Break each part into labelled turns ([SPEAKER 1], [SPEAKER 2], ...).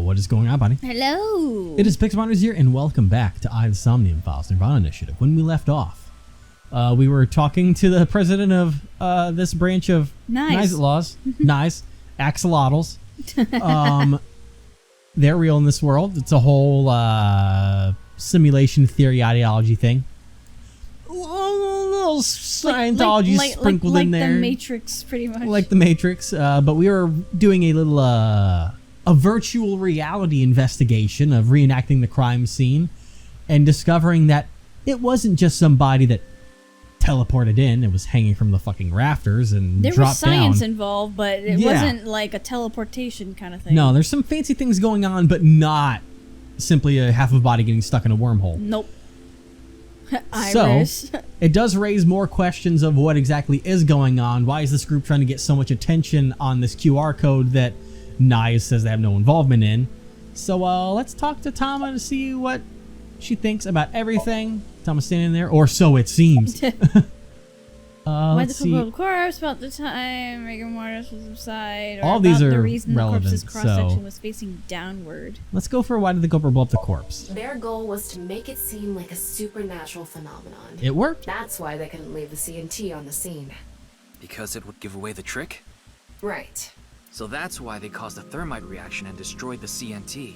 [SPEAKER 1] what is going on, buddy?
[SPEAKER 2] Hello.
[SPEAKER 1] It is Pixmonsters here, and welcome back to the Somnium Files nirvanA Initiative. When we left off, we were talking to the president of this branch of Nice Laws, Nice Axolotls. They're real in this world. It's a whole simulation theory ideology thing. A little Scientology sprinkled in there.
[SPEAKER 2] Like the Matrix, pretty much.
[SPEAKER 1] Like the Matrix. But we were doing a little a virtual reality investigation of reenacting the crime scene and discovering that it wasn't just somebody that teleported in. It was hanging from the fucking rafters and dropped down.
[SPEAKER 2] There was science involved, but it wasn't like a teleportation kind of thing.
[SPEAKER 1] No, there's some fancy things going on, but not simply a half of a body getting stuck in a wormhole.
[SPEAKER 2] Nope.
[SPEAKER 1] So, it does raise more questions of what exactly is going on. Why is this group trying to get so much attention on this QR code that Naya says they have no involvement in? So, let's talk to Tama to see what she thinks about everything. Tama's standing there, or so it seems.
[SPEAKER 2] Let's see. Of course, about the time rigor mortis was subside, or
[SPEAKER 1] all
[SPEAKER 2] about
[SPEAKER 1] these are
[SPEAKER 2] the reason
[SPEAKER 1] relevant,
[SPEAKER 2] the corpse's cross-section was facing downward.
[SPEAKER 1] Let's go for why did the Cobra blow up the corpse?
[SPEAKER 3] Their goal was to make it seem like a supernatural phenomenon.
[SPEAKER 1] It worked.
[SPEAKER 3] That's why they couldn't leave the CNT on the scene.
[SPEAKER 4] Because it would give away the trick?
[SPEAKER 3] Right.
[SPEAKER 4] So that's why they caused a thermite reaction and destroyed the CNT.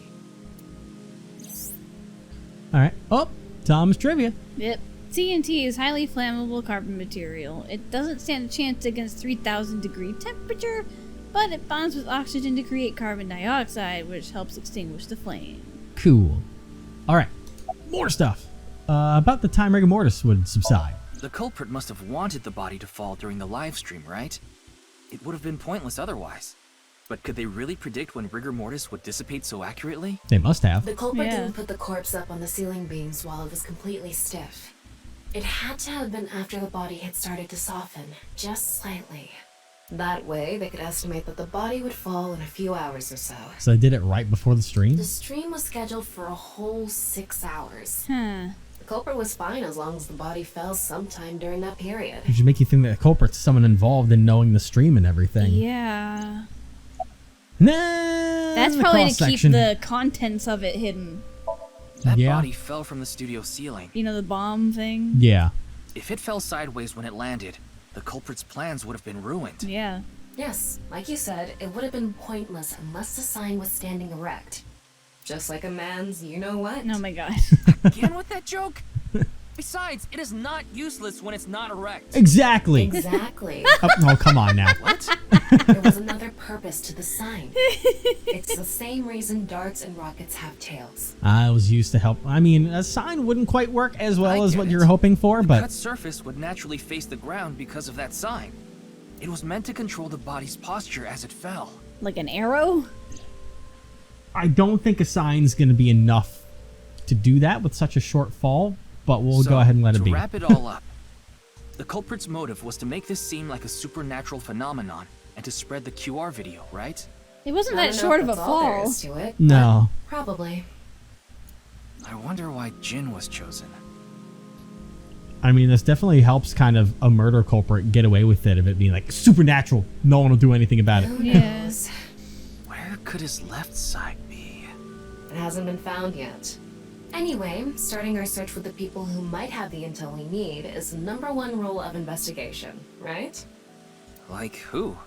[SPEAKER 1] Alright. Oh, Tom's trivia.
[SPEAKER 2] Yep. CNT is highly flammable carbon material. It doesn't stand a chance against 3,000 degree temperature, but it bonds with oxygen to create carbon dioxide, which helps extinguish the flame.
[SPEAKER 1] Cool. Alright. More stuff. About the time rigor mortis would subside.
[SPEAKER 4] The culprit must have wanted the body to fall during the live stream, right? It would have been pointless otherwise. But could they really predict when rigor mortis would dissipate so accurately?
[SPEAKER 1] They must have.
[SPEAKER 3] The culprit didn't put the corpse up on the ceiling beams while it was completely stiff. It had to have been after the body had started to soften, just slightly. That way, they could estimate that the body would fall in a few hours or so.
[SPEAKER 1] So they did it right before the stream?
[SPEAKER 3] The stream was scheduled for a whole 6 hours.
[SPEAKER 2] Huh.
[SPEAKER 3] The culprit was fine as long as the body fell sometime during that period.
[SPEAKER 1] It should make you think that the culprit's someone involved in knowing the stream and everything.
[SPEAKER 2] Yeah.
[SPEAKER 1] Nah,
[SPEAKER 2] that's probably to keep the contents of it hidden.
[SPEAKER 4] That body fell from the studio ceiling.
[SPEAKER 2] You know, the bomb thing?
[SPEAKER 1] Yeah.
[SPEAKER 4] If it fell sideways when it landed, the culprit's plans would have been ruined.
[SPEAKER 2] Yeah.
[SPEAKER 3] Yes, like you said, it would have been pointless unless the sign was standing erect. Just like a man's you-know-what.
[SPEAKER 2] Oh my god.
[SPEAKER 4] Again with that joke? Besides, it is not useless when it's not erect.
[SPEAKER 1] Exactly.
[SPEAKER 3] Exactly.
[SPEAKER 1] Oh, come on now.
[SPEAKER 4] What?
[SPEAKER 3] There was another purpose to the sign. It's the same reason darts and rockets have tails.
[SPEAKER 1] I was used to help. I mean, a sign wouldn't quite work as well as what you're hoping for,
[SPEAKER 4] the
[SPEAKER 1] but...
[SPEAKER 4] cut surface would naturally face the ground because of that sign. It was meant to control the body's posture as it fell.
[SPEAKER 2] Like an arrow?
[SPEAKER 1] I don't think a sign's going to be enough to do that with such a short fall, but we'll go ahead and let it be.
[SPEAKER 4] To wrap it all up, the culprit's motive was to make this seem like a supernatural phenomenon and to spread the QR video, right?
[SPEAKER 2] It wasn't that short of a fall.
[SPEAKER 1] No.
[SPEAKER 3] Probably.
[SPEAKER 4] I wonder why Jin was chosen.
[SPEAKER 1] I mean, this definitely helps kind of a murder culprit get away with it, of it being like supernatural. No one will do anything about it.
[SPEAKER 3] Who knows?
[SPEAKER 4] Where could his left side be?
[SPEAKER 3] It hasn't been found yet. Anyway, starting our search with the people who might have the intel we need is the #1 rule of investigation, right?
[SPEAKER 4] Like who?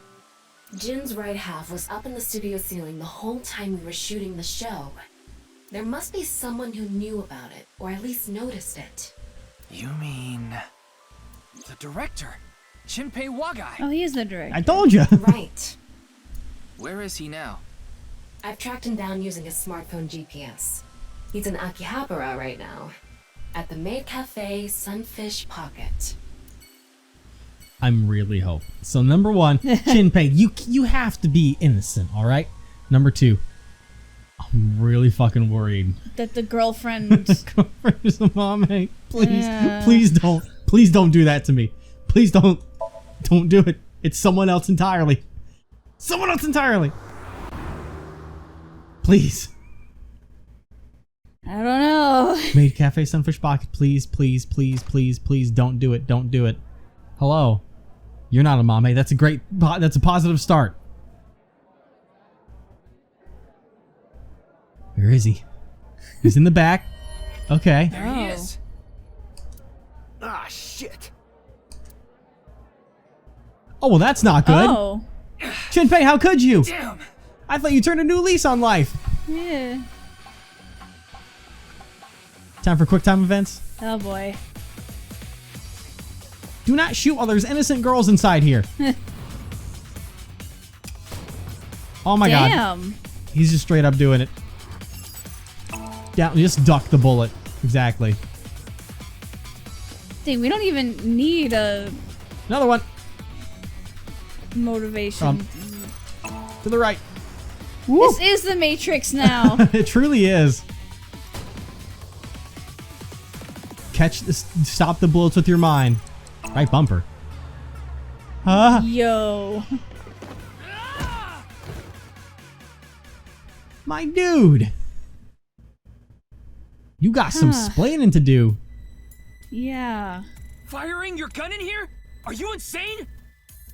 [SPEAKER 3] Jin's right half was up in the studio ceiling the whole time we were shooting the show. There must be someone who knew about it, or at least noticed it.
[SPEAKER 4] You mean... the director, Shinpei Wagai.
[SPEAKER 2] Oh, he is the director.
[SPEAKER 1] I told you.
[SPEAKER 3] Right.
[SPEAKER 4] Where is he now?
[SPEAKER 3] I've tracked him down using his smartphone GPS. He's in Akihabara right now, at the Maid Cafe Sunfish Pocket.
[SPEAKER 1] I'm really hoping. So -- 1, Shinpei, you have to be innocent, all right? #2, I'm really fucking worried.
[SPEAKER 2] That the girlfriend...
[SPEAKER 1] Girlfriend is a mom, hey. Please don't do that to me. Please don't do it. It's someone else entirely. Someone else entirely. Please.
[SPEAKER 2] I don't know.
[SPEAKER 1] Maid Cafe Sunfish Pocket, please don't do it. Don't do it. Hello. You're not a mom, hey. That's a positive start. Where is he? He's in the back. Okay.
[SPEAKER 4] There he is.
[SPEAKER 5] Ah, shit.
[SPEAKER 1] Oh, well, that's not good.
[SPEAKER 2] Oh.
[SPEAKER 1] Shinpei, how could you?
[SPEAKER 4] Damn.
[SPEAKER 1] I thought you turned a new lease on life.
[SPEAKER 2] Yeah.
[SPEAKER 1] Time for quick time events.
[SPEAKER 2] Oh boy.
[SPEAKER 1] Do not shoot while there's innocent girls inside here. Oh my god.
[SPEAKER 2] Damn.
[SPEAKER 1] He's just straight up doing it. Down, just duck the bullet. Exactly.
[SPEAKER 2] Dang, we don't even need a
[SPEAKER 1] Another one.
[SPEAKER 2] motivation.
[SPEAKER 1] To the right.
[SPEAKER 2] This is the Matrix now.
[SPEAKER 1] It truly is. Stop the bullets with your mind. Right bumper. Huh?
[SPEAKER 2] Yo.
[SPEAKER 1] My dude. You got some splaining to do.
[SPEAKER 2] Yeah.
[SPEAKER 4] Firing your gun in here? Are you insane?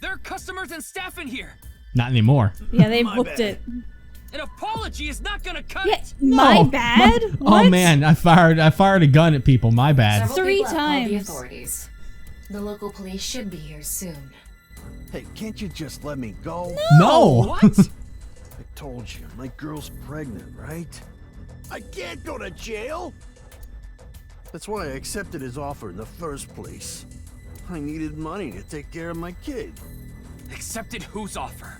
[SPEAKER 4] There are customers and staff in here.
[SPEAKER 1] Not anymore.
[SPEAKER 2] Yeah, they
[SPEAKER 5] My
[SPEAKER 2] booked
[SPEAKER 5] bad.
[SPEAKER 2] it.
[SPEAKER 4] An apology is not gonna cut
[SPEAKER 2] Yeah,
[SPEAKER 4] it.
[SPEAKER 2] my
[SPEAKER 1] No.
[SPEAKER 2] bad?
[SPEAKER 1] Oh
[SPEAKER 2] What?
[SPEAKER 1] man, I fired a gun at people. My bad.
[SPEAKER 3] Several
[SPEAKER 2] 3
[SPEAKER 3] people have called the
[SPEAKER 2] times.
[SPEAKER 3] authorities. The local police should be here soon.
[SPEAKER 5] Hey, can't you just let me go?
[SPEAKER 1] No.
[SPEAKER 4] What?
[SPEAKER 5] I told you, my girl's pregnant, right? I can't go to jail! That's why I accepted his offer in the first place. I needed money to take care of my kid.
[SPEAKER 4] Accepted whose offer?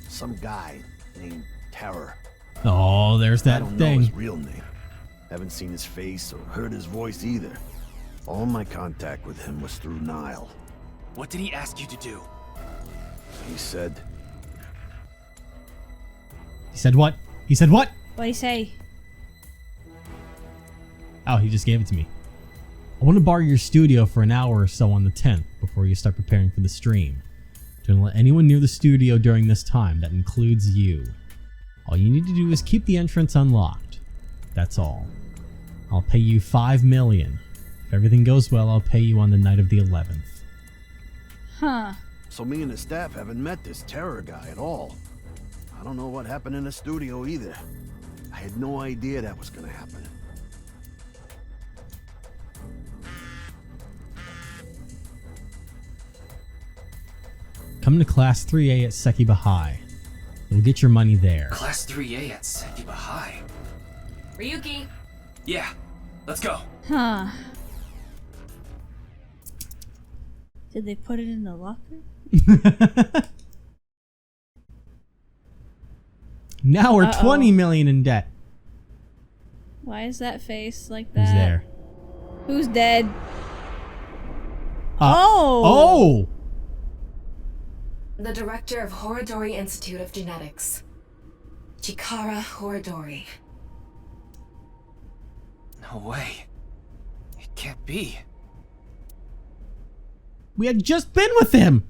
[SPEAKER 5] Some guy named Terror.
[SPEAKER 1] Oh, there's
[SPEAKER 5] I
[SPEAKER 1] that
[SPEAKER 5] don't know his
[SPEAKER 1] thing.
[SPEAKER 5] real name. Haven't seen his face or heard his voice either. All my contact with him was through Nile.
[SPEAKER 4] What did he ask you to do?
[SPEAKER 5] He said,
[SPEAKER 1] He said what? He said what?
[SPEAKER 2] What'd he say?
[SPEAKER 1] Oh, he just gave it to me. I want to borrow your studio for an hour or so on the 10th before you start preparing for the stream. Don't let anyone near the studio during this time. That includes you. All you need to do is keep the entrance unlocked. That's all. I'll pay you $5 million. If everything goes well, I'll pay you on the night of the 11th.
[SPEAKER 2] Huh.
[SPEAKER 5] so me and the staff haven't met this Terror guy at all. I don't know what happened in the studio either. I had no idea that was gonna happen.
[SPEAKER 1] Come to Class 3A at Sekiba High. You'll get your money there.
[SPEAKER 4] Class 3A at Sekiba High.
[SPEAKER 3] Ryuki!
[SPEAKER 4] Yeah, let's go.
[SPEAKER 2] Huh. Did they put it in the locker?
[SPEAKER 1] Now we're
[SPEAKER 2] Uh-oh.
[SPEAKER 1] 20 million in debt.
[SPEAKER 2] Why is that face like that?
[SPEAKER 1] Who's there?
[SPEAKER 2] Who's dead?
[SPEAKER 1] Uh,
[SPEAKER 2] Oh!
[SPEAKER 1] Oh!
[SPEAKER 3] The director of Horodori Institute of Genetics. Chikara Horodori.
[SPEAKER 4] No way. It can't be.
[SPEAKER 1] We had just been with him!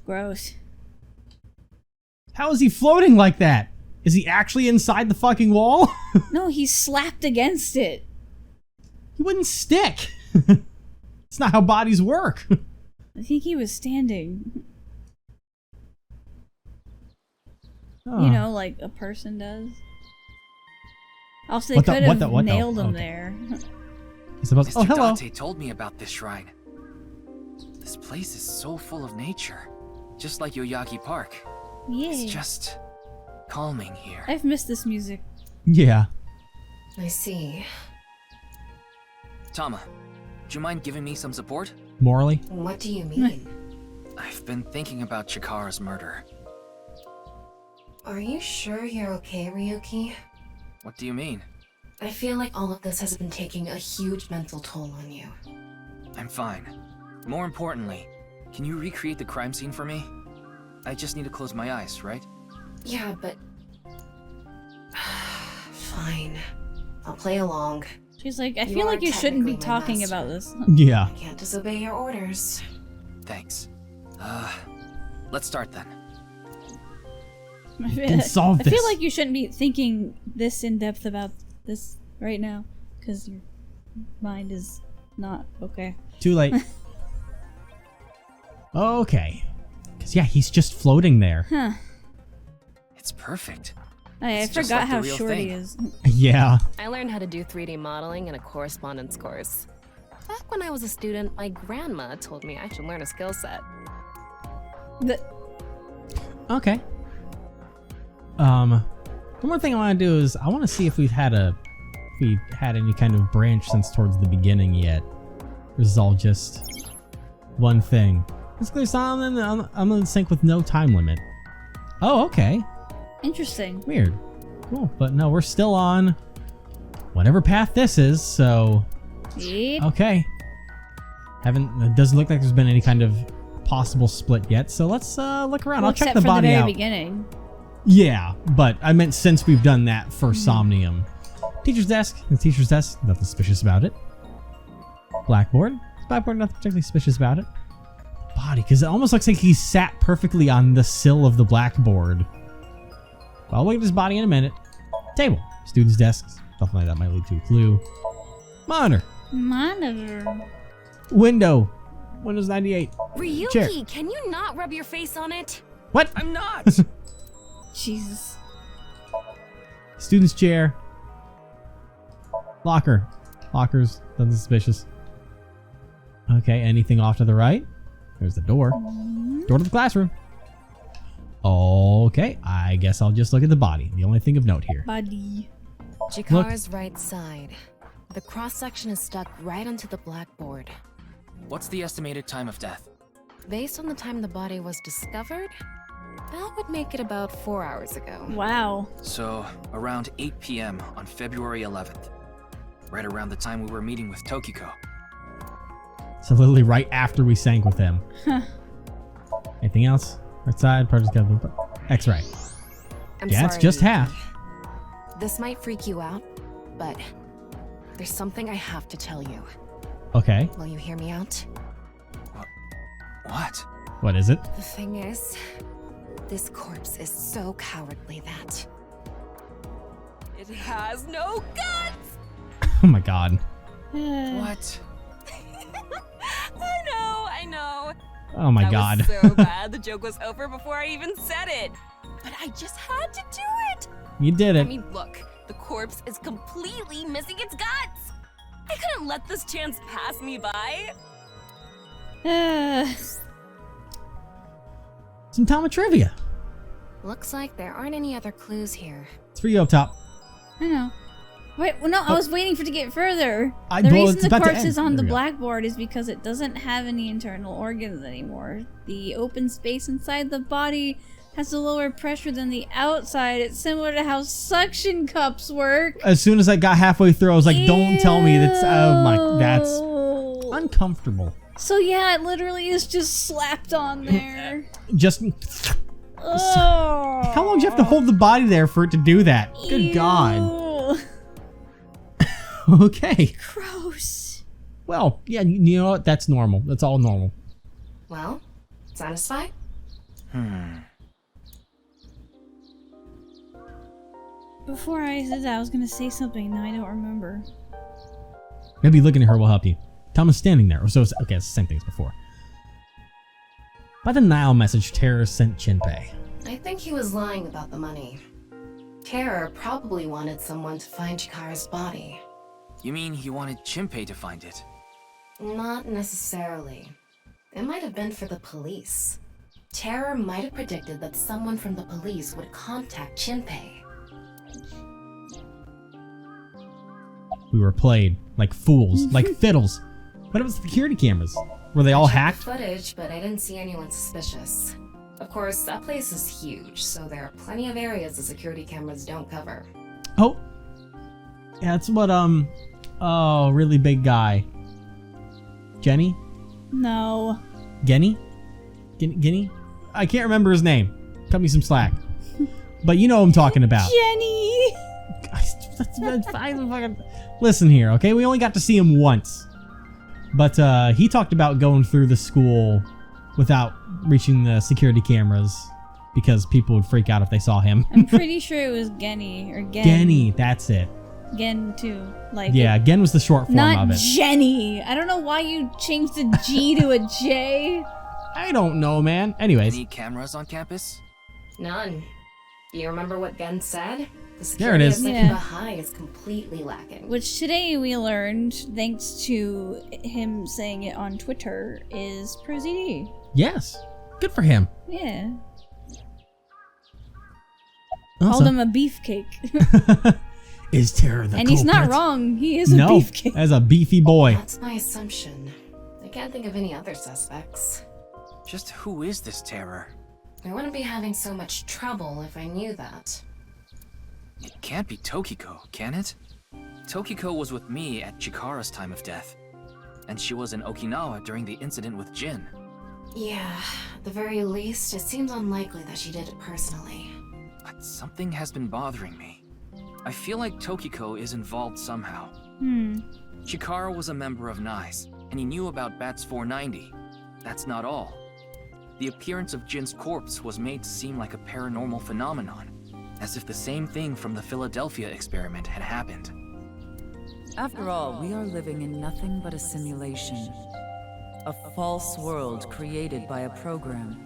[SPEAKER 2] Gross.
[SPEAKER 1] How is he floating like that? Is he actually inside the fucking wall?
[SPEAKER 2] No, he's slapped against it.
[SPEAKER 1] He wouldn't stick. It's not how bodies work.
[SPEAKER 2] I think he was standing.
[SPEAKER 1] Oh.
[SPEAKER 2] You know, like a person does. Also, they
[SPEAKER 1] What the-
[SPEAKER 2] could
[SPEAKER 1] what
[SPEAKER 2] have
[SPEAKER 1] the-
[SPEAKER 2] nailed him
[SPEAKER 1] okay.
[SPEAKER 2] there.
[SPEAKER 1] He's supposed.
[SPEAKER 4] Mr.
[SPEAKER 1] Oh, hello.
[SPEAKER 4] Dante told me about this shrine. This place is so full of nature. Just like Yoyagi Park.
[SPEAKER 2] Yay.
[SPEAKER 4] It's just calming here.
[SPEAKER 2] I've missed this music.
[SPEAKER 1] Yeah.
[SPEAKER 3] I see.
[SPEAKER 4] Tama, do you mind giving me some support?
[SPEAKER 1] Morally.
[SPEAKER 3] What do you mean?
[SPEAKER 4] I've been thinking about Chikara's murder.
[SPEAKER 3] Are you sure you're okay, Ryuki?
[SPEAKER 4] What do you mean?
[SPEAKER 3] I feel like all of this has been taking a huge mental toll on you.
[SPEAKER 4] I'm fine. More importantly, can you recreate the crime scene for me? I just need to close my eyes, right?
[SPEAKER 3] Yeah, but... Fine. I'll play along.
[SPEAKER 2] She's like, I
[SPEAKER 3] You
[SPEAKER 2] feel
[SPEAKER 3] are
[SPEAKER 2] like you shouldn't be
[SPEAKER 3] technically my
[SPEAKER 2] talking
[SPEAKER 3] master.
[SPEAKER 2] about this.
[SPEAKER 1] Yeah.
[SPEAKER 3] I can't disobey your orders.
[SPEAKER 4] Thanks. Let's start then.
[SPEAKER 2] I feel,
[SPEAKER 1] can solve
[SPEAKER 2] I feel
[SPEAKER 1] this.
[SPEAKER 2] like you shouldn't be thinking this in depth about this right now, because your mind is not okay.
[SPEAKER 1] Too late. Okay. Cause yeah, he's just floating there.
[SPEAKER 2] Huh.
[SPEAKER 4] It's perfect.
[SPEAKER 2] I
[SPEAKER 4] It's just
[SPEAKER 2] forgot
[SPEAKER 4] like the
[SPEAKER 2] how
[SPEAKER 4] real
[SPEAKER 2] short
[SPEAKER 4] thing.
[SPEAKER 2] he is.
[SPEAKER 1] Yeah.
[SPEAKER 6] I learned how to do 3D modeling in a correspondence course. Back when I was a student, my grandma told me I should learn a skill set.
[SPEAKER 1] Okay. The one thing I want to do is I want to see if we've had any kind of branch since towards the beginning yet. This is all just one thing. Basically, I'm in sync with no time limit. Oh, okay.
[SPEAKER 2] Interesting.
[SPEAKER 1] Weird. Cool. But no, we're still on whatever path this is, so...
[SPEAKER 2] Yep.
[SPEAKER 1] Okay. It doesn't look like there's been any kind of possible split yet, so let's look around.
[SPEAKER 2] Well,
[SPEAKER 1] I'll check
[SPEAKER 2] except
[SPEAKER 1] the
[SPEAKER 2] for
[SPEAKER 1] body
[SPEAKER 2] the very
[SPEAKER 1] out.
[SPEAKER 2] beginning.
[SPEAKER 1] Yeah, but I meant since we've done that for Somnium. Teacher's desk. The teacher's desk. Nothing suspicious about it. Blackboard. Blackboard. Nothing particularly suspicious about it. Body, because it almost looks like he sat perfectly on the sill of the blackboard. Well, I'll look at his body in a minute. Table. Student's desks. Something like that might lead to a clue. Monitor.
[SPEAKER 2] Monitor.
[SPEAKER 1] Window. Windows 98.
[SPEAKER 6] Ryuki,
[SPEAKER 1] Chair.
[SPEAKER 6] can you not rub your face on it?
[SPEAKER 1] What?
[SPEAKER 4] I'm not!
[SPEAKER 2] Jesus.
[SPEAKER 1] Student's chair. Locker. Lockers. Nothing suspicious. Okay, anything off to the right? There's the door. Door to the classroom. Okay, I guess I'll just look at the body. The only thing of note here.
[SPEAKER 2] Body.
[SPEAKER 6] Chikara's right side. The cross-section is stuck right onto the blackboard.
[SPEAKER 4] What's the estimated time of death?
[SPEAKER 6] Based on the time the body was discovered, that would make it about 4 hours ago.
[SPEAKER 2] Wow.
[SPEAKER 4] So, around 8 p.m. on February 11th. Right around the time we were meeting with Tokiko.
[SPEAKER 1] So literally right after we sank with him.
[SPEAKER 2] Huh.
[SPEAKER 1] Anything else? Right side, project schedule. X-ray.
[SPEAKER 6] I'm
[SPEAKER 1] Yeah, it's
[SPEAKER 6] sorry,
[SPEAKER 1] just
[SPEAKER 6] Ryuki.
[SPEAKER 1] half.
[SPEAKER 6] This might freak you out, but there's something I have to tell you.
[SPEAKER 1] Okay.
[SPEAKER 6] Will you hear me out?
[SPEAKER 4] What?
[SPEAKER 1] What is it?
[SPEAKER 6] The thing is, this corpse is so cowardly that it has no guts!
[SPEAKER 1] Oh my god.
[SPEAKER 4] What?
[SPEAKER 6] I know.
[SPEAKER 1] Oh my
[SPEAKER 6] That
[SPEAKER 1] god.
[SPEAKER 6] was so bad the joke was over before I even said it. But I just had to do it.
[SPEAKER 1] You did
[SPEAKER 6] I
[SPEAKER 1] it.
[SPEAKER 6] mean, look, the corpse is completely missing its guts. I couldn't let this chance pass me by.
[SPEAKER 1] Some Tama trivia.
[SPEAKER 6] Looks like there aren't any other clues here.
[SPEAKER 1] It's for you up top.
[SPEAKER 2] I know. Wait, well, no, I was waiting for it to get further.
[SPEAKER 1] Well,
[SPEAKER 2] The reason
[SPEAKER 1] it's
[SPEAKER 2] the
[SPEAKER 1] about to
[SPEAKER 2] corpse
[SPEAKER 1] end.
[SPEAKER 2] is on
[SPEAKER 1] There
[SPEAKER 2] the
[SPEAKER 1] we go.
[SPEAKER 2] blackboard is because it doesn't have any internal organs anymore. The open space inside the body has a lower pressure than the outside. It's similar to how suction cups work.
[SPEAKER 1] As soon as I got halfway through, I was like, don't tell me that's... that's
[SPEAKER 2] Ew.
[SPEAKER 1] uncomfortable.
[SPEAKER 2] So yeah, it literally is just slapped on there.
[SPEAKER 1] Just...
[SPEAKER 2] Oh.
[SPEAKER 1] How long do you have to hold the body there for it to do that? Good god.
[SPEAKER 2] Ew.
[SPEAKER 1] Okay.
[SPEAKER 2] Gross.
[SPEAKER 1] Well, yeah, you know what? That's normal. That's all normal.
[SPEAKER 3] Well, satisfied?
[SPEAKER 2] Before I said that, I was gonna say something. Now I don't remember.
[SPEAKER 1] Maybe looking at her will help you. Tama's standing there. So, okay, it's the same thing as before. By the Nile message, Terror sent Jinpei.
[SPEAKER 3] I think he was lying about the money. Terror probably wanted someone to find Chikara's body.
[SPEAKER 4] You mean he wanted Jinpei to find it?
[SPEAKER 3] Not necessarily. It might have been for the police. Terror might have predicted that someone from the police would contact Jinpei.
[SPEAKER 1] We were played like fools, like fiddles. But it was security cameras. Were they all
[SPEAKER 3] I checked
[SPEAKER 1] hacked?
[SPEAKER 3] the footage, but I didn't see anyone suspicious. Of course, that place is huge, so there are plenty of areas the security cameras don't cover.
[SPEAKER 1] Oh. Yeah, that's what, oh, really big guy. Jenny?
[SPEAKER 2] No.
[SPEAKER 1] Genny? Guinea? I can't remember his name. Cut me some slack. But you know what I'm talking about.
[SPEAKER 2] Jenny!
[SPEAKER 1] That's fine. Listen here, okay? We only got to see him once. But he talked about going through the school without reaching the security cameras because people would freak out if they saw him.
[SPEAKER 2] I'm pretty sure it was Genny or Gen.
[SPEAKER 1] Genny, that's it.
[SPEAKER 2] Gen too. Like
[SPEAKER 1] Yeah, Gen was the short form
[SPEAKER 2] not
[SPEAKER 1] of it.
[SPEAKER 2] Jenny. I don't know why you changed the G to a J.
[SPEAKER 1] I don't know, man. Anyways,
[SPEAKER 4] Any cameras on campus?
[SPEAKER 3] None. You remember what Gen said? The
[SPEAKER 1] There it is.
[SPEAKER 3] security
[SPEAKER 2] Yeah.
[SPEAKER 3] of High is completely lacking.
[SPEAKER 2] Which today we learned, thanks to him saying it on Twitter, is ProZD.
[SPEAKER 1] Yes. Good for him.
[SPEAKER 2] Yeah.
[SPEAKER 1] Also,
[SPEAKER 2] Called him a beefcake.
[SPEAKER 1] is Terror the
[SPEAKER 2] And he's not
[SPEAKER 1] culprit?
[SPEAKER 2] wrong. He is a
[SPEAKER 1] No,
[SPEAKER 2] beefcake.
[SPEAKER 1] as a beefy boy.
[SPEAKER 3] That's my assumption. I can't think of any other suspects.
[SPEAKER 4] Just who is this Terror?
[SPEAKER 3] I wouldn't be having so much trouble if I knew that.
[SPEAKER 4] It can't be Tokiko, can it? Tokiko was with me at Chikara's time of death. And she was in Okinawa during the incident with Jin.
[SPEAKER 3] Yeah, at the very least, it seems unlikely that she did it personally.
[SPEAKER 4] But something has been bothering me. I feel like Tokiko is involved somehow. Chikara was a member of NICE, and he knew about Bats 490. That's not all. The appearance of Jin's corpse was made to seem like a paranormal phenomenon, as if the same thing from the Philadelphia experiment had happened.
[SPEAKER 7] After all, we are living in nothing but a simulation. A false world created by a program.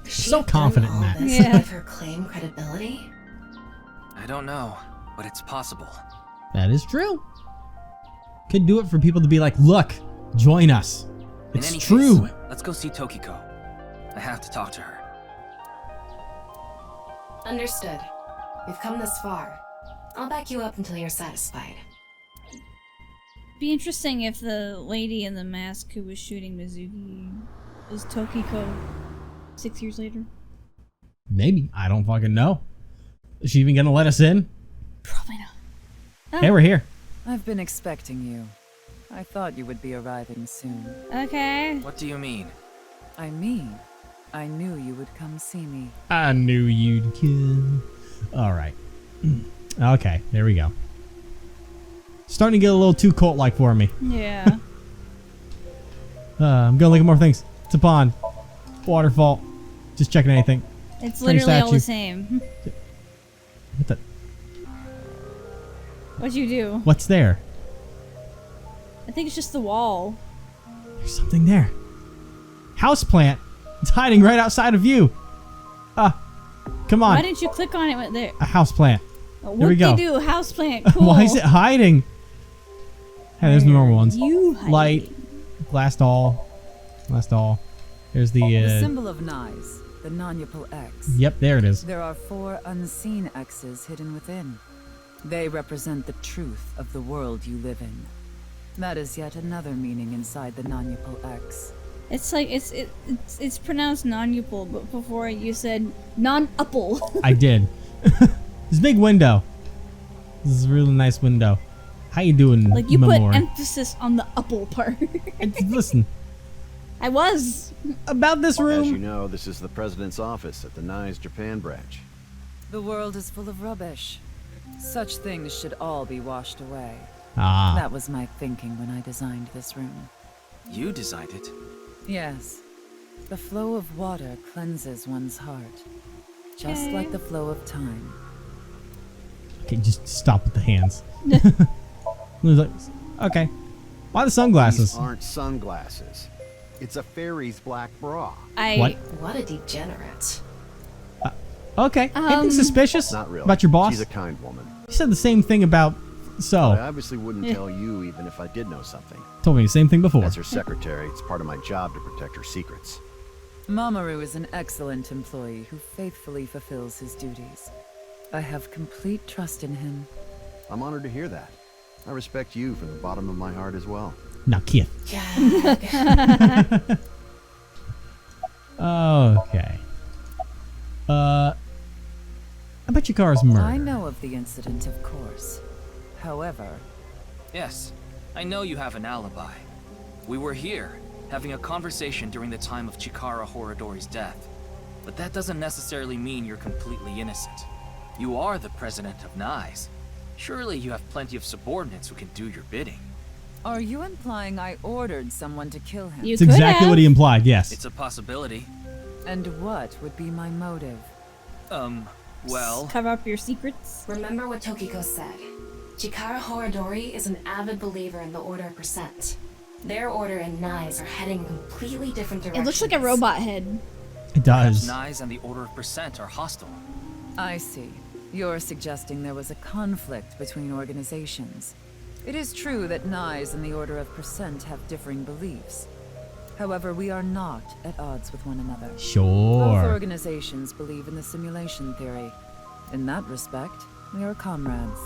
[SPEAKER 3] Does she
[SPEAKER 1] So
[SPEAKER 3] have done
[SPEAKER 1] confident in
[SPEAKER 3] all
[SPEAKER 1] that.
[SPEAKER 3] this
[SPEAKER 2] Yeah.
[SPEAKER 3] to give her claim credibility?
[SPEAKER 4] I don't know, but it's possible.
[SPEAKER 1] That is true. Could do it for people to be like, look, join us.
[SPEAKER 4] In
[SPEAKER 1] It's
[SPEAKER 4] any
[SPEAKER 1] true.
[SPEAKER 4] case, let's go see Tokiko. I have to talk to her.
[SPEAKER 3] Understood. We've come this far. I'll back you up until you're satisfied.
[SPEAKER 2] Be interesting if the lady in the mask who was shooting Mizuki is Tokiko 6 years later.
[SPEAKER 1] Maybe. I don't fucking know. Is she even gonna let us in?
[SPEAKER 2] Probably not.
[SPEAKER 1] Hey, we're here.
[SPEAKER 7] I've been expecting you. I thought you would be arriving soon.
[SPEAKER 2] Okay.
[SPEAKER 4] What do you mean?
[SPEAKER 7] I mean, I knew you would come see me.
[SPEAKER 1] I knew you'd come. All right. Okay, there we go. Starting to get a little too cult-like for me.
[SPEAKER 2] Yeah.
[SPEAKER 1] I'm gonna look at more things. It's a pond. Waterfall. Just checking anything.
[SPEAKER 2] It's
[SPEAKER 1] Strange
[SPEAKER 2] literally all the
[SPEAKER 1] statue.
[SPEAKER 2] same.
[SPEAKER 1] What the?
[SPEAKER 2] What'd you do?
[SPEAKER 1] What's there?
[SPEAKER 2] I think it's just the wall.
[SPEAKER 1] There's something there. Houseplant. It's hiding right outside of you. Come on.
[SPEAKER 2] Why didn't you click on it when there?
[SPEAKER 1] A houseplant.
[SPEAKER 2] What
[SPEAKER 1] we go.
[SPEAKER 2] do? Houseplant. Cool.
[SPEAKER 1] Why is it hiding? Hey, there's the normal ones.
[SPEAKER 2] You hiding.
[SPEAKER 1] Light. Glass doll. Glass doll. There's
[SPEAKER 7] The
[SPEAKER 1] the.
[SPEAKER 7] symbol of NICE, the non-upal X.
[SPEAKER 1] Yep, there it is.
[SPEAKER 7] There are 4 unseen X's hidden within. They represent the truth of the world you live in. That is yet another meaning inside the non-upal X.
[SPEAKER 2] It's like it's pronounced non-upal, but before you said non-upal.
[SPEAKER 1] I did. This big window. This is a really nice window. How you doing,
[SPEAKER 2] Like you put
[SPEAKER 1] Memori?
[SPEAKER 2] emphasis on the upal part.
[SPEAKER 1] Listen,
[SPEAKER 2] I was.
[SPEAKER 1] about this
[SPEAKER 5] As you
[SPEAKER 1] room.
[SPEAKER 5] know, this is the president's office at the NICE Japan branch.
[SPEAKER 7] The world is full of rubbish. Such things should all be washed away.
[SPEAKER 1] Ah,
[SPEAKER 7] That was my thinking when I designed this room.
[SPEAKER 4] You designed it.
[SPEAKER 7] Yes. The flow of water cleanses one's heart. Just
[SPEAKER 2] Okay.
[SPEAKER 7] like the flow of time.
[SPEAKER 1] okay, just stop with the hands. Okay, why the sunglasses?
[SPEAKER 5] These aren't sunglasses. It's a fairy's black bra.
[SPEAKER 1] What?
[SPEAKER 3] What a degenerate.
[SPEAKER 1] Okay, anything suspicious
[SPEAKER 5] Not really.
[SPEAKER 1] about your boss?
[SPEAKER 5] She's a kind woman.
[SPEAKER 1] You said the same thing about
[SPEAKER 5] I
[SPEAKER 1] So.
[SPEAKER 5] obviously wouldn't tell you even if I did know something.
[SPEAKER 1] Told me the same thing before.
[SPEAKER 5] As her secretary, it's part of my job to protect her secrets.
[SPEAKER 7] Mamoru is an excellent employee who faithfully fulfills his duties. I have complete trust in him.
[SPEAKER 5] I'm honored to hear that. I respect you from the bottom of my heart as well.
[SPEAKER 1] Now, Keith.
[SPEAKER 3] Yeah.
[SPEAKER 1] Okay. About Chikara's murder.
[SPEAKER 7] I know of the incident, of course. However,
[SPEAKER 4] Yes, I know you have an alibi. We were here, having a conversation during the time of Chikara Horadori's death. But that doesn't necessarily mean you're completely innocent. You are the president of NICE. Surely you have plenty of subordinates who can do your bidding.
[SPEAKER 7] are you implying I ordered someone to kill him?
[SPEAKER 2] You
[SPEAKER 1] It's
[SPEAKER 2] could
[SPEAKER 1] exactly
[SPEAKER 2] have.
[SPEAKER 1] what he implied, yes.
[SPEAKER 4] It's a possibility.
[SPEAKER 7] And what would be my motive?
[SPEAKER 4] Well,
[SPEAKER 2] Cover up your secrets.
[SPEAKER 3] Remember what Tokiko said. Chikara Horadori is an avid believer in the Order of Percent. Their order and NICE are heading in completely different directions.
[SPEAKER 2] It looks like a robot head.
[SPEAKER 1] It does.
[SPEAKER 4] NICE and the Order of Percent are hostile.
[SPEAKER 7] I see. You're suggesting there was a conflict between organizations. It is true that Nyes and the Order of Percent have differing beliefs. However, we are not at odds with one another. Both
[SPEAKER 1] Sure.
[SPEAKER 7] organizations believe in the simulation theory. In that respect, we are comrades.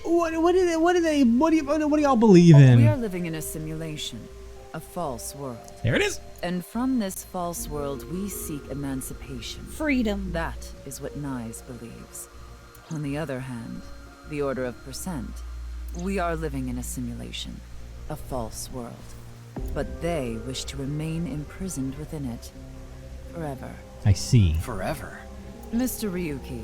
[SPEAKER 1] What do y'all believe in?
[SPEAKER 7] We are living in a simulation, a false world.
[SPEAKER 1] There it is.
[SPEAKER 7] And from this false world, we seek emancipation.
[SPEAKER 2] Freedom.
[SPEAKER 7] That is what Nyes believes. On the other hand, the Order of Percent, we are living in a simulation, a false world. But they wish to remain imprisoned within it, forever.
[SPEAKER 1] I see.
[SPEAKER 4] Forever.
[SPEAKER 7] Mr. Ryuki,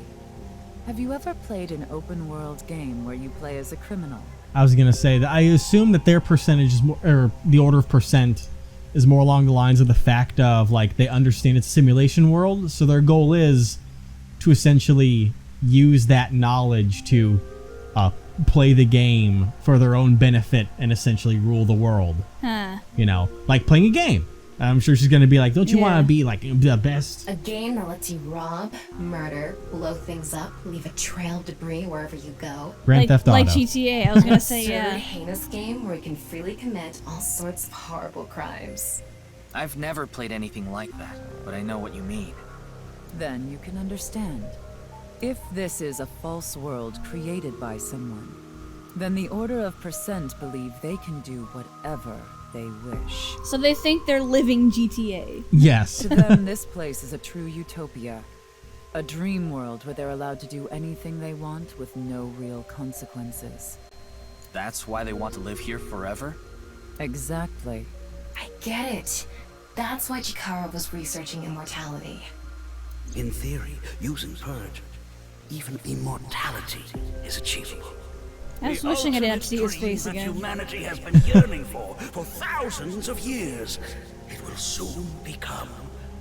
[SPEAKER 7] have you ever played an open-world game where you play as a criminal?
[SPEAKER 1] I was gonna say that I assume that their percentage is more, or the Order of Percent is more along the lines of the fact of like they understand it's a simulation world, so their goal is to essentially use that knowledge to play the game for their own benefit and essentially rule the world.
[SPEAKER 2] Huh.
[SPEAKER 1] You know, like playing a game. I'm sure she's gonna be like, "Don't you
[SPEAKER 2] Yeah.
[SPEAKER 1] want to be like the best?"
[SPEAKER 3] A game that lets you rob, murder, blow things up, leave a trail of debris wherever you go.
[SPEAKER 1] Grand Theft Auto.
[SPEAKER 2] Like GTA, I was gonna say,
[SPEAKER 3] Absurd,
[SPEAKER 2] yeah.
[SPEAKER 3] heinous game where you can freely commit all sorts of horrible crimes.
[SPEAKER 4] I've never played anything like that, but I know what you mean.
[SPEAKER 7] Then you can understand. If this is a false world created by someone, then the Order of Percent believe they can do whatever they wish.
[SPEAKER 2] So they think they're living GTA.
[SPEAKER 1] Yes.
[SPEAKER 7] To them, this place is a true utopia. A dream world where they're allowed to do anything they want with no real consequences.
[SPEAKER 4] That's why they want to live here forever?
[SPEAKER 7] Exactly.
[SPEAKER 3] I get it. That's why Chikara was researching immortality.
[SPEAKER 5] In theory, using Purge, even immortality is achievable.
[SPEAKER 2] I was wishing I didn't have to see his face again.
[SPEAKER 5] Humanity has been yearning for thousands of years. It will soon become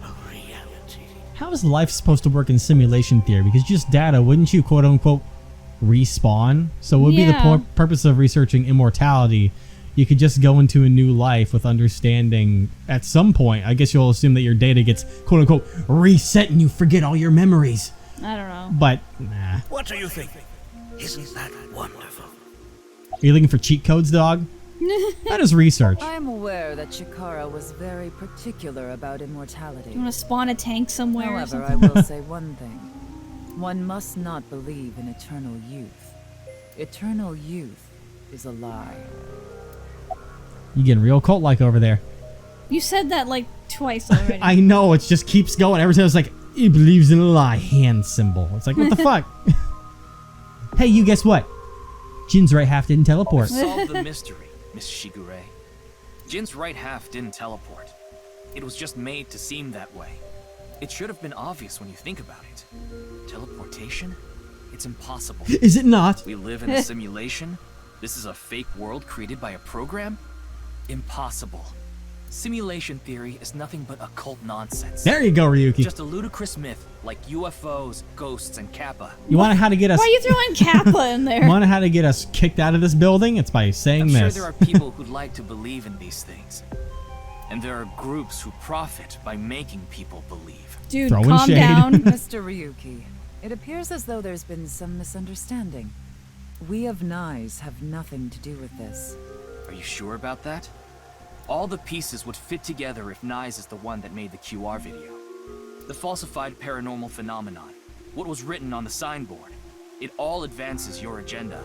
[SPEAKER 5] a reality.
[SPEAKER 1] How is life supposed to work in simulation theory? Because just data, wouldn't you quote unquote respawn? So what would be the
[SPEAKER 2] Yeah.
[SPEAKER 1] purpose of researching immortality? You could just go into a new life with understanding at some point. I guess you'll assume that your data gets quote unquote reset and you forget all your memories.
[SPEAKER 2] I don't know.
[SPEAKER 1] But nah.
[SPEAKER 5] What do you think? Isn't that wonderful?
[SPEAKER 1] Are you looking for cheat codes, dog? That is research.
[SPEAKER 7] I am aware that Chikara was very particular about immortality.
[SPEAKER 2] You want to spawn a tank somewhere or
[SPEAKER 7] However,
[SPEAKER 2] something?
[SPEAKER 7] I will say one thing. One must not believe in eternal youth. Eternal youth is a lie.
[SPEAKER 1] You getting real cult-like over there.
[SPEAKER 2] You said that like twice already.
[SPEAKER 1] I know, it just keeps going. Every time it's like, he believes in a lie, hand symbol. It's like, what the fuck? Hey, you guess what? Jin's right half didn't teleport.
[SPEAKER 4] Solve the mystery, Miss Shigure. Jin's right half didn't teleport. It was just made to seem that way. It should have been obvious when you think about it. Teleportation? It's impossible.
[SPEAKER 1] Is it not?
[SPEAKER 4] We live in a simulation? This is a fake world created by a program? Impossible. Simulation theory is nothing but occult nonsense.
[SPEAKER 1] There you go, Ryuki.
[SPEAKER 4] Just a ludicrous myth like UFOs, ghosts, and Kappa.
[SPEAKER 1] You want to how to get us?
[SPEAKER 2] Why are you throwing Kappa in there?
[SPEAKER 1] Want to how to get us kicked out of this building? It's by saying
[SPEAKER 4] I'm sure
[SPEAKER 1] this.
[SPEAKER 4] there are people who'd like to believe in these things. And there are groups who profit by making people believe.
[SPEAKER 2] Dude,
[SPEAKER 1] Throwing
[SPEAKER 2] calm
[SPEAKER 1] shade.
[SPEAKER 2] down.
[SPEAKER 7] Mr. Ryuki, it appears as though there's been some misunderstanding. We of Nyes have nothing to do with this.
[SPEAKER 4] Are you sure about that? All the pieces would fit together if Nyes is the one that made the QR video. The falsified paranormal phenomenon, what was written on the signboard, it all advances your agenda.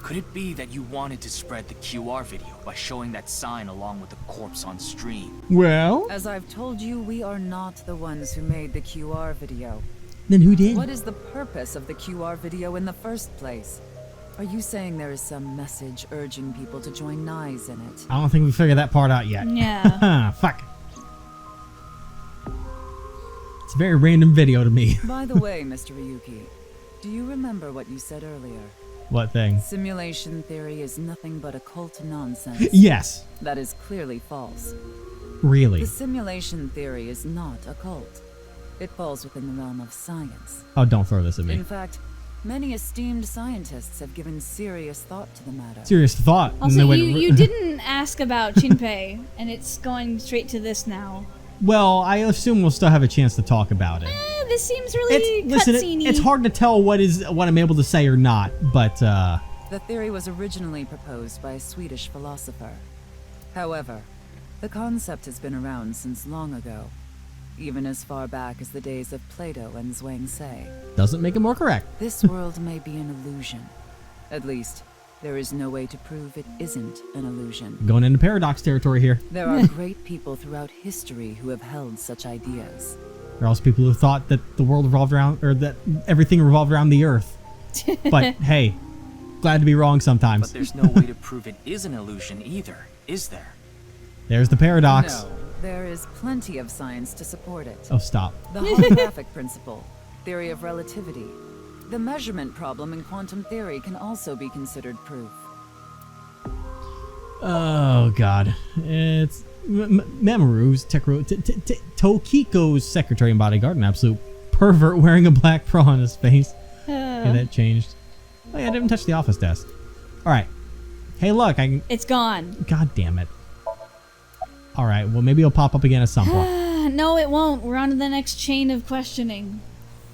[SPEAKER 4] Could it be that you wanted to spread the QR video by showing that sign along with the corpse on stream?
[SPEAKER 1] Well,
[SPEAKER 7] As I've told you, we are not the ones who made the QR video.
[SPEAKER 1] then who did?
[SPEAKER 7] What is the purpose of the QR video in the first place? Are you saying there is some message urging people to join Nyes in it?
[SPEAKER 1] I don't think we figured that part out yet.
[SPEAKER 2] Yeah.
[SPEAKER 1] Fuck. It's a very random video to me.
[SPEAKER 7] By the way, Mr. Ryuki, do you remember what you said earlier?
[SPEAKER 1] What thing?
[SPEAKER 7] Simulation theory is nothing but occult nonsense.
[SPEAKER 1] Yes.
[SPEAKER 7] That is clearly false.
[SPEAKER 1] Really.
[SPEAKER 7] The simulation theory is not occult. It falls within the realm of science.
[SPEAKER 1] Oh, don't throw this at me.
[SPEAKER 7] In fact, many esteemed scientists have given serious thought to the matter.
[SPEAKER 1] Serious thought. And
[SPEAKER 2] Also,
[SPEAKER 1] they went
[SPEAKER 2] you didn't ask about Shinpei, and it's going straight to this now.
[SPEAKER 1] Well, I assume we'll still have a chance to talk about it.
[SPEAKER 2] This seems really cutscene-y.
[SPEAKER 1] It's hard to tell what I'm able to say or not, but
[SPEAKER 7] The theory was originally proposed by a Swedish philosopher. However, the concept has been around since long ago, even as far back as the days of Plato and Zhuangzi.
[SPEAKER 1] doesn't make it more correct.
[SPEAKER 7] This world may be an illusion. At least, there is no way to prove it isn't an illusion.
[SPEAKER 1] Going into paradox territory here.
[SPEAKER 7] There are great people throughout history who have held such ideas.
[SPEAKER 1] There are also people who thought that the world revolved around, or that everything revolved around the Earth. But hey, glad to be wrong sometimes.
[SPEAKER 4] But there's no way to prove it is an illusion either, is there?
[SPEAKER 1] There's the paradox.
[SPEAKER 7] No, there is plenty of science to support it.
[SPEAKER 1] Oh, stop.
[SPEAKER 7] The holographic principle, theory of relativity. The measurement problem in quantum theory can also be considered proof.
[SPEAKER 1] Oh god, it's Mamoru's Tokiko's secretary and bodyguard, an absolute pervert wearing a black bra on his face. Okay, that changed. Oh yeah, I didn't touch the office desk. All right. Hey, look, I can.
[SPEAKER 2] It's gone.
[SPEAKER 1] God damn it. All right. Well, maybe it'll pop up again at some point.
[SPEAKER 2] No, it won't. We're on to the next chain of questioning.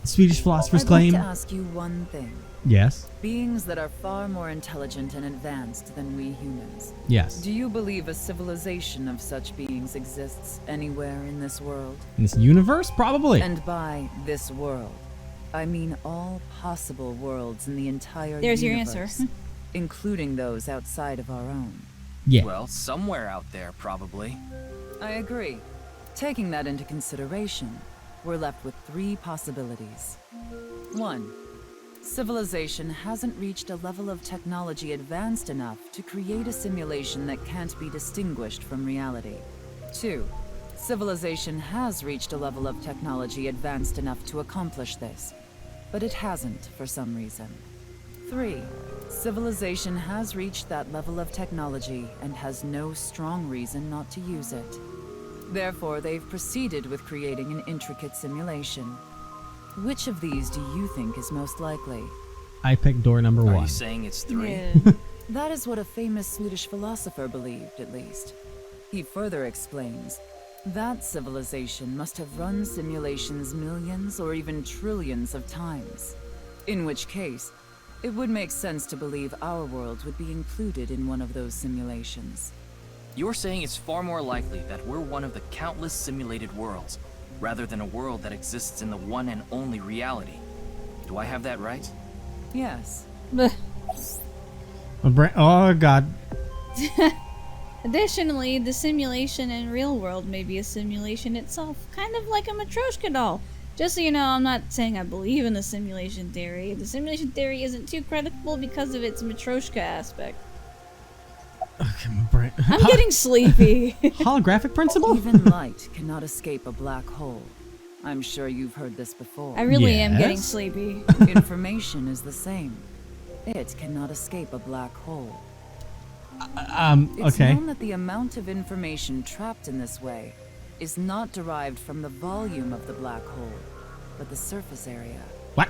[SPEAKER 1] Swedish philosophers
[SPEAKER 7] I'd
[SPEAKER 1] claim.
[SPEAKER 7] like to ask you one thing.
[SPEAKER 1] Yes.
[SPEAKER 7] Beings that are far more intelligent and advanced than we humans.
[SPEAKER 1] Yes.
[SPEAKER 7] Do you believe a civilization of such beings exists anywhere in this world?
[SPEAKER 1] In this universe, probably.
[SPEAKER 7] And by this world, I mean all possible worlds in the entire
[SPEAKER 2] There's
[SPEAKER 7] universe,
[SPEAKER 2] your answer.
[SPEAKER 7] including those outside of our own.
[SPEAKER 1] Yeah.
[SPEAKER 4] Well, somewhere out there, probably.
[SPEAKER 7] I agree. Taking that into consideration, we're left with 3 possibilities. 1. Civilization hasn't reached a level of technology advanced enough to create a simulation that can't be distinguished from reality. 2. Civilization has reached a level of technology advanced enough to accomplish this, but it hasn't for some reason. 3. Civilization has reached that level of technology and has no strong reason not to use it. Therefore, they've proceeded with creating an intricate simulation. Which of these do you think is most likely?
[SPEAKER 1] I picked door number
[SPEAKER 4] Are
[SPEAKER 1] 1.
[SPEAKER 4] you saying it's 3?
[SPEAKER 2] Yeah.
[SPEAKER 7] That is what a famous Swedish philosopher believed, at least. He further explains, that civilization must have run simulations millions or even trillions of times. In which case, it would make sense to believe our world would be included in one of those simulations.
[SPEAKER 4] You're saying it's far more likely that we're one of the countless simulated worlds, rather than a world that exists in the one and only reality. Do I have that right?
[SPEAKER 7] Yes.
[SPEAKER 2] Blech.
[SPEAKER 1] Oh god.
[SPEAKER 2] Additionally, the simulation in real world may be a simulation itself, kind of like a Matryoshka doll. Just so you know, I'm not saying I believe in the simulation theory. The simulation theory isn't too credible because of its Matryoshka aspect.
[SPEAKER 1] Okay, my brain.
[SPEAKER 2] I'm getting sleepy.
[SPEAKER 1] Holographic principle?
[SPEAKER 7] Even light cannot escape a black hole. I'm sure you've heard this before.
[SPEAKER 2] I really am getting
[SPEAKER 1] Yes?
[SPEAKER 2] sleepy.
[SPEAKER 7] Information is the same. It cannot escape a black hole. It's
[SPEAKER 1] Okay.
[SPEAKER 7] known that the amount of information trapped in this way is not derived from the volume of the black hole, but the surface area.
[SPEAKER 1] What?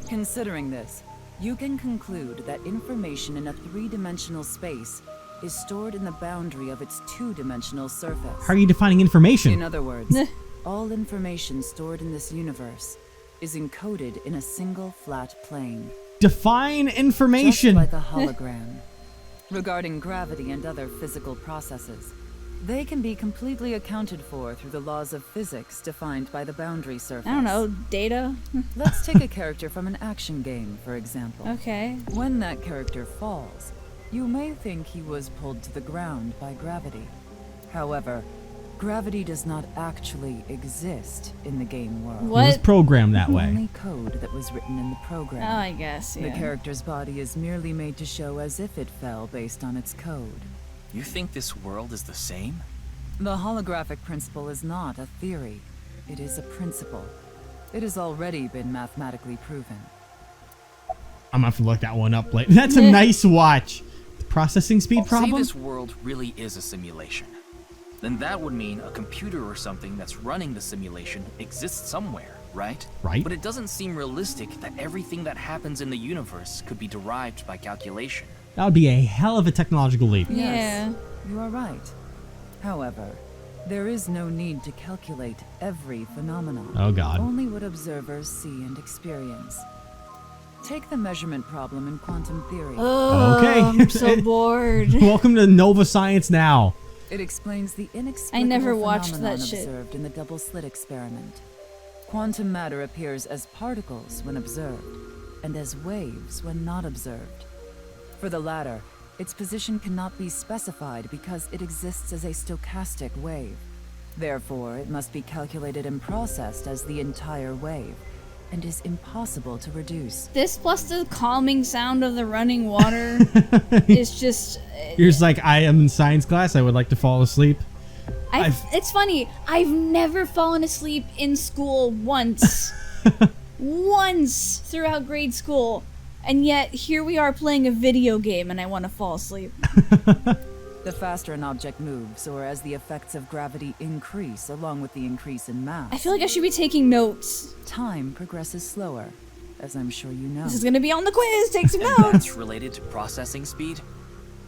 [SPEAKER 7] Considering this, you can conclude that information in a 3-dimensional space is stored in the boundary of its 2-dimensional surface.
[SPEAKER 1] How are you defining information?
[SPEAKER 7] In other words, all information stored in this universe is encoded in a single flat plane.
[SPEAKER 1] Define information.
[SPEAKER 7] Just like a hologram. Regarding gravity and other physical processes, they can be completely accounted for through the laws of physics defined by the boundary surface.
[SPEAKER 2] I don't know, data?
[SPEAKER 7] Let's take a character from an action game, for example.
[SPEAKER 2] Okay.
[SPEAKER 7] When that character falls, you may think he was pulled to the ground by gravity. However, gravity does not actually exist in the game world.
[SPEAKER 1] It was
[SPEAKER 2] What?
[SPEAKER 1] programmed that way.
[SPEAKER 7] Only code that was written in the program.
[SPEAKER 2] Oh, I guess,
[SPEAKER 7] The
[SPEAKER 2] yeah.
[SPEAKER 7] character's body is merely made to show as if it fell based on its code.
[SPEAKER 4] You think this world is the same?
[SPEAKER 7] The holographic principle is not a theory. It is a principle. It has already been mathematically proven.
[SPEAKER 1] I'm gonna have to look that one up later. That's a nice watch. The processing speed
[SPEAKER 4] Say
[SPEAKER 1] problem?
[SPEAKER 4] this world really is a simulation. Then that would mean a computer or something that's running the simulation exists somewhere, right?
[SPEAKER 1] Right.
[SPEAKER 4] But it doesn't seem realistic that everything that happens in the universe could be derived by calculation.
[SPEAKER 1] That would be a hell of a technological leap.
[SPEAKER 2] Yeah.
[SPEAKER 7] You are right. However, There is no need to calculate every phenomenon.
[SPEAKER 1] Oh god.
[SPEAKER 7] Only what observers see and experience. Take the measurement problem in quantum theory.
[SPEAKER 2] Oh,
[SPEAKER 1] Okay.
[SPEAKER 2] I'm so bored.
[SPEAKER 1] Welcome to Nova Science Now.
[SPEAKER 7] It explains the inexplicable
[SPEAKER 2] I never watched
[SPEAKER 7] phenomenon
[SPEAKER 2] that shit.
[SPEAKER 7] observed in the double slit experiment. Quantum matter appears as particles when observed, and as waves when not observed. For the latter, its position cannot be specified because it exists as a stochastic wave. Therefore, it must be calculated and processed as the entire wave, and is impossible to reduce.
[SPEAKER 2] This plus the calming sound of the running water is just...
[SPEAKER 1] You're just like, I am in science class. I would like to fall asleep.
[SPEAKER 2] It's funny. I've never fallen asleep in school once. Once throughout grade school. And yet, here we are playing a video game and I want to fall asleep.
[SPEAKER 7] The faster an object moves, or as the effects of gravity increase along with the increase in mass,
[SPEAKER 2] I feel like I should be taking notes.
[SPEAKER 7] time progresses slower, as I'm sure you know.
[SPEAKER 2] This is gonna be on the quiz. Take some
[SPEAKER 4] And
[SPEAKER 2] notes.
[SPEAKER 4] that's related to processing speed?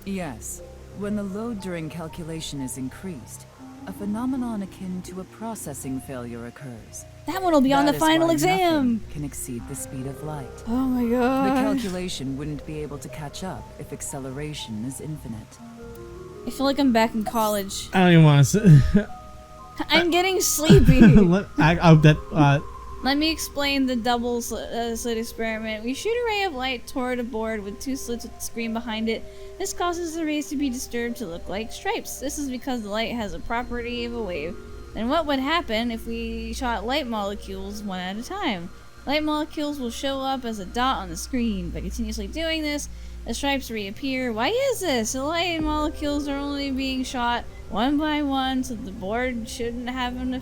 [SPEAKER 7] Yes. When the load during calculation is increased, a phenomenon akin to a processing failure occurs.
[SPEAKER 2] That one will be on
[SPEAKER 7] That
[SPEAKER 2] the
[SPEAKER 7] is
[SPEAKER 2] final
[SPEAKER 7] why
[SPEAKER 2] exam.
[SPEAKER 7] nothing can exceed the speed of light.
[SPEAKER 2] Oh my
[SPEAKER 7] The
[SPEAKER 2] god.
[SPEAKER 7] calculation wouldn't be able to catch up if acceleration is infinite.
[SPEAKER 2] I feel like I'm back in college.
[SPEAKER 1] I don't even want to.
[SPEAKER 2] I'm getting sleepy. Let me explain the double slit experiment. We shoot a ray of light toward a board with two slits with the screen behind it. This causes the rays to be disturbed to look like stripes. This is because the light has a property of a wave. Then what would happen if we shot light molecules one at a time? Light molecules will show up as a dot on the screen. By continuously doing this, the stripes reappear. Why is this? The light molecules are only being shot one by one, so the board shouldn't have an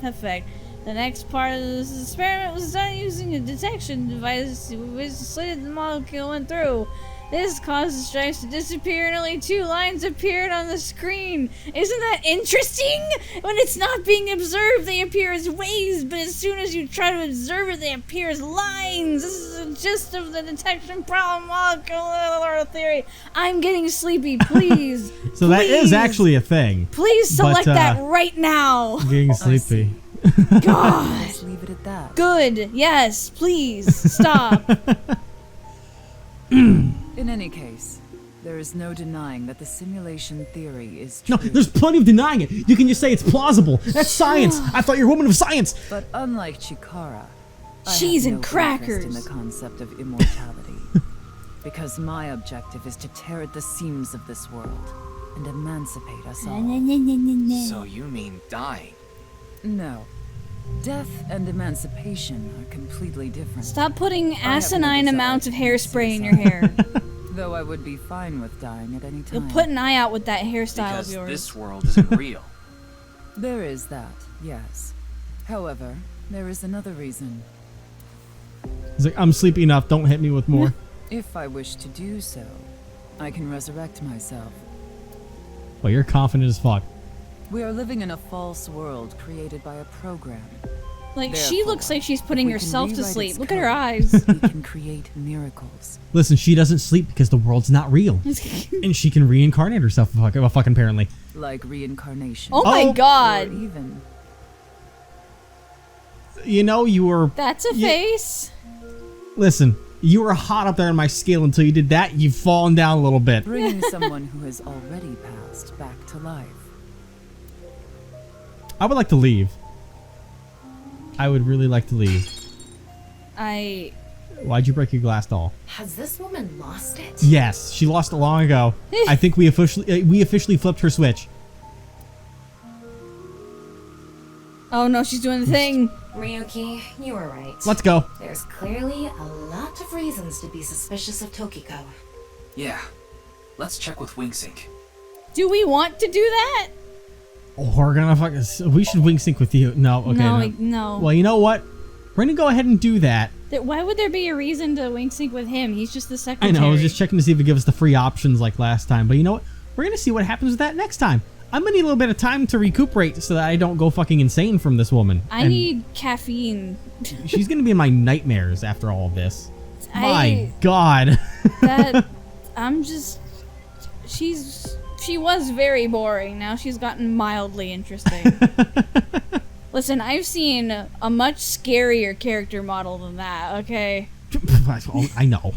[SPEAKER 2] effect. The next part of this experiment was done using a detection device which slid the molecule went through. This caused the stripes to disappear and only two lines appeared on the screen. Isn't that interesting? When it's not being observed, they appear as waves, but as soon as you try to observe it, they appear as lines. This is the gist of the detection problem molecular theory. I'm getting sleepy, please.
[SPEAKER 1] So that is actually a thing.
[SPEAKER 2] Please select that right now.
[SPEAKER 1] Getting sleepy.
[SPEAKER 2] God.
[SPEAKER 7] Let's leave it at that.
[SPEAKER 2] Good. Yes, please. Stop.
[SPEAKER 7] In any case, there is no denying that the simulation theory is
[SPEAKER 1] No,
[SPEAKER 7] true.
[SPEAKER 1] there's plenty of denying it. You can just say it's plausible. That's science. I thought you were a woman of science.
[SPEAKER 7] But unlike Chikara, I
[SPEAKER 2] Cheese
[SPEAKER 7] have
[SPEAKER 2] and
[SPEAKER 7] no
[SPEAKER 2] crackers.
[SPEAKER 7] interest in the concept of immortality. Because my objective is to tear at the seams of this world and emancipate us all.
[SPEAKER 4] So you mean dying?
[SPEAKER 7] No. Death and emancipation are completely different.
[SPEAKER 2] Stop putting
[SPEAKER 7] have no
[SPEAKER 2] asinine
[SPEAKER 7] desire
[SPEAKER 2] amounts of
[SPEAKER 7] to
[SPEAKER 2] hairspray in
[SPEAKER 7] suicide.
[SPEAKER 2] your hair.
[SPEAKER 7] Though I would be fine with dying at any time.
[SPEAKER 2] You'll put an eye out with that hairstyle of
[SPEAKER 4] Because
[SPEAKER 2] yours.
[SPEAKER 4] this world isn't real.
[SPEAKER 7] There is that, yes. However, there is another reason.
[SPEAKER 1] He's like, I'm sleepy enough. Don't hit me with more.
[SPEAKER 7] If I wish to do so, I can resurrect myself.
[SPEAKER 1] Well, you're confident as fuck.
[SPEAKER 7] We are living in a false world created by a program.
[SPEAKER 2] Like, she
[SPEAKER 7] Therefore,
[SPEAKER 2] looks like she's putting
[SPEAKER 7] we can
[SPEAKER 2] herself to
[SPEAKER 7] rewrite
[SPEAKER 2] sleep.
[SPEAKER 7] its
[SPEAKER 2] Look at her
[SPEAKER 7] code.
[SPEAKER 2] eyes.
[SPEAKER 7] We can create miracles.
[SPEAKER 1] Listen, she doesn't sleep because the world's not real. And she can reincarnate herself, fucking apparently.
[SPEAKER 7] Like reincarnation.
[SPEAKER 2] Oh my
[SPEAKER 1] Oh.
[SPEAKER 7] Or
[SPEAKER 2] god.
[SPEAKER 7] even
[SPEAKER 1] You know, you were...
[SPEAKER 2] That's a
[SPEAKER 1] Yeah.
[SPEAKER 2] face.
[SPEAKER 1] Listen, you were hot up there on my scale until you did that. You've fallen down a little bit.
[SPEAKER 7] bringing someone who has already passed back to life.
[SPEAKER 1] I would like to leave. I would really like to leave. Why'd you break your glass doll?
[SPEAKER 3] Has this woman lost it?
[SPEAKER 1] Yes, she lost it long ago. I think we officially flipped her switch.
[SPEAKER 2] Oh no, she's doing the thing.
[SPEAKER 3] Ryuki, you were right.
[SPEAKER 1] Let's go.
[SPEAKER 3] There's clearly a lot of reasons to be suspicious of Tokiko.
[SPEAKER 4] Yeah. Let's check with WingSync.
[SPEAKER 2] Do we want to do that?
[SPEAKER 1] Oh, we're gonna fucking... We should wing sync with you. No, okay.
[SPEAKER 2] No.
[SPEAKER 1] Well, you know what? We're gonna go ahead and do that.
[SPEAKER 2] Why would there be a reason to wing sync with him? He's just the
[SPEAKER 1] I
[SPEAKER 2] secretary.
[SPEAKER 1] know, I was just checking to see if it gives us the free options like last time. But you know what? We're gonna see what happens with that next time. I'm gonna need a little bit of time to recuperate so that I don't go fucking insane from this woman.
[SPEAKER 2] I need caffeine.
[SPEAKER 1] She's gonna be in my nightmares after all of this. My God.
[SPEAKER 2] That I'm just. She's She was very boring. Now she's gotten mildly interesting. Listen, I've seen a much scarier character model than that, okay?
[SPEAKER 1] I know.